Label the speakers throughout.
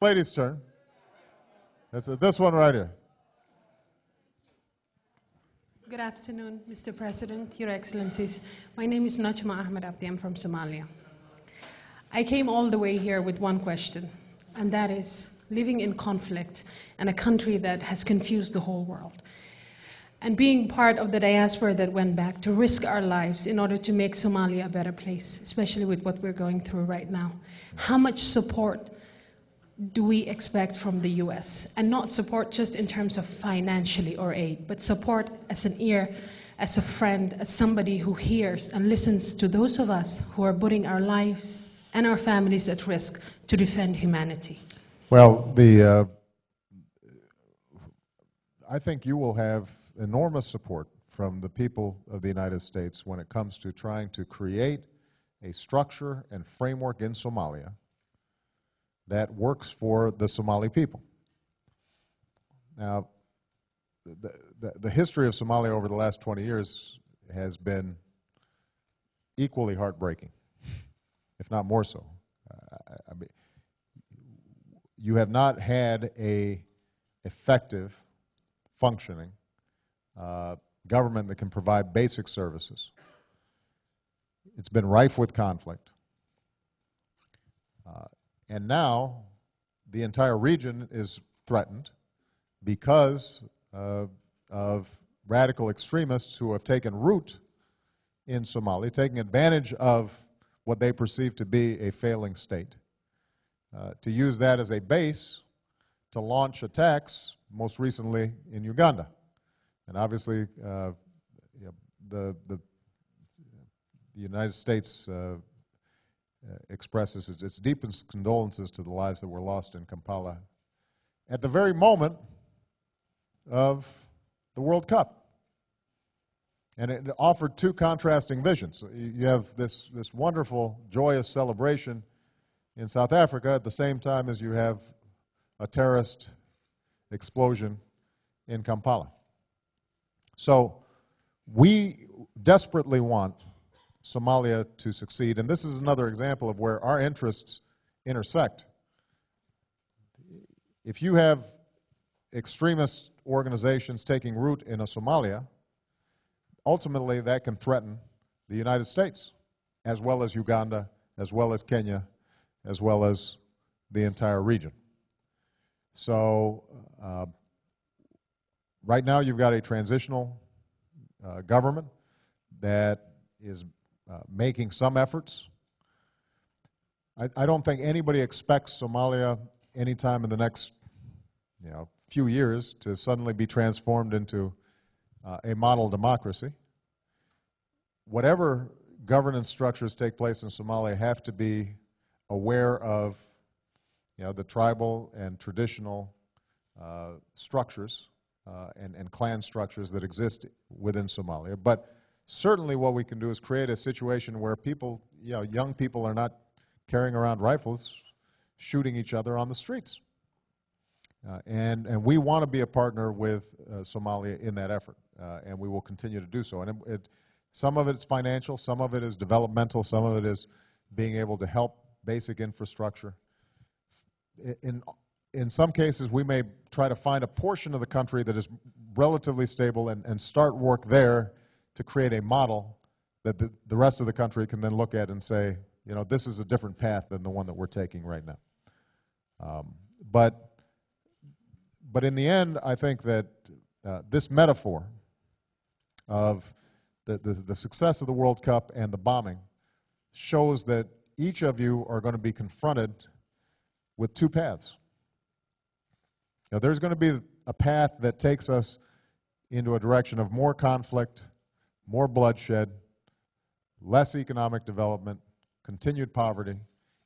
Speaker 1: Lady's turn. That's this one right here.
Speaker 2: Good afternoon, Mr. President, Your Excellencies. My name is Najma Axmed. I'm from Somalia. I came all the way here with one question, and that is living in conflict in a country that has confused the whole world, and being part of the diaspora that went back to risk our lives in order to make Somalia a better place, especially with what we're going through right now. How much support do we expect from the US? And not support just in terms of financially or aid, but support as an ear, as a friend, as somebody who hears and listens to those of us who are putting our lives and our families at risk to defend humanity.
Speaker 1: Well, I think you will have enormous support from the people of the United States when it comes to trying to create a structure and framework in Somalia that works for the Somali people. Now, the history of Somalia over the last 20 years has been equally heartbreaking, if not more so. I mean, you have not had an effective, functioning government that can provide basic services. It's been rife with conflict. And now the entire region is threatened because of radical extremists who have taken root in Somalia, taking advantage of what they perceive to be a failing state, to use that as a base to launch attacks, most recently in Uganda. And obviously, the United States expresses its deepest condolences to the lives that were lost in Kampala at the very moment of the World Cup. And it offered two contrasting visions. You have this wonderful, joyous celebration in South Africa at the same time as you have a terrorist explosion in Kampala. So we desperately want Somalia to succeed, and this is another example of where our interests intersect. If you have extremist organizations taking root in Somalia, ultimately that can threaten the United States, as well as Uganda, as well as Kenya, as well as the entire region. So right now you've got a transitional government that is making some efforts. I don't think anybody expects Somalia anytime in the next few years to suddenly be transformed into a model democracy. Whatever governance structures take place in Somalia have to be aware of the tribal and traditional structures and clan structures that exist within Somalia. But certainly what we can do is create a situation where people, young people are not carrying around rifles, shooting each other on the streets. And we want to be a partner with Somalia in that effort, and we will continue to do so. And some of it is financial, some of it is developmental, some of it is being able to help basic infrastructure. In some cases, we may try to find a portion of the country that is relatively stable and start work there to create a model that the rest of the country can then look at and say, this is a different path than the one that we're taking right now. But in the end, I think that this metaphor of the success of the World Cup and the bombing shows that each of you are going to be confronted with two paths. Now, there's going to be a path that takes us into a direction of more conflict, more bloodshed, less economic development, continued poverty,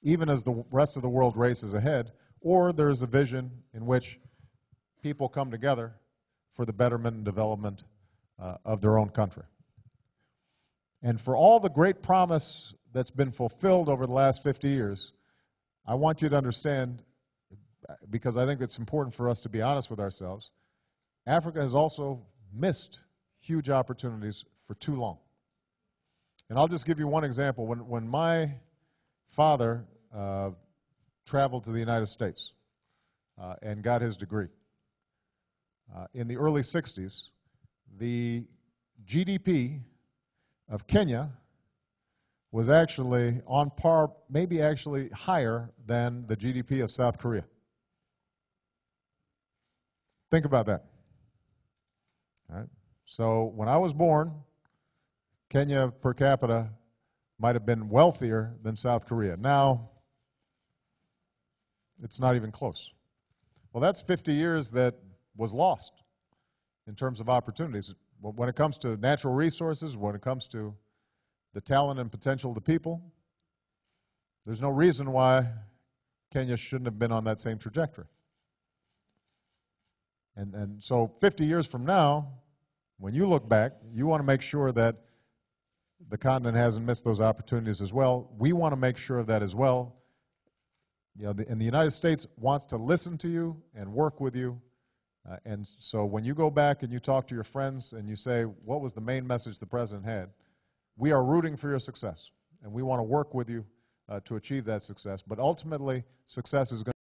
Speaker 1: even as the rest of the world races ahead, or there's a vision in which people come together for the betterment and development of their own country. And for all the great promise that's been fulfilled over the last 50 years, I want you to understand, because I think it's important for us to be honest with ourselves, Africa has also missed huge opportunities for too long. And I'll just give you one example. When my father traveled to the United States, and got his degree. In the early 60s, the GDP of Kenya was actually on par, maybe actually higher than the GDP of South Korea. Think about that. All right? So when I was born, Kenya per capita might have been wealthier than South Korea. Now, it's not even close. Well, that's 50 years that was lost in terms of opportunities. When it comes to natural resources, when it comes to the talent and potential of the people, there's no reason why Kenya shouldn't have been on that same trajectory. And so 50 years from now, when you look back, you want to make sure that the continent hasn't missed those opportunities as well. We want to make sure of that as well. You know, and the United States wants to listen to you and work with you. And so when you go back and you talk to your friends and you say, what was the main message the President had? We are rooting for your success, and we want to work with you to achieve that success. But ultimately, success is going to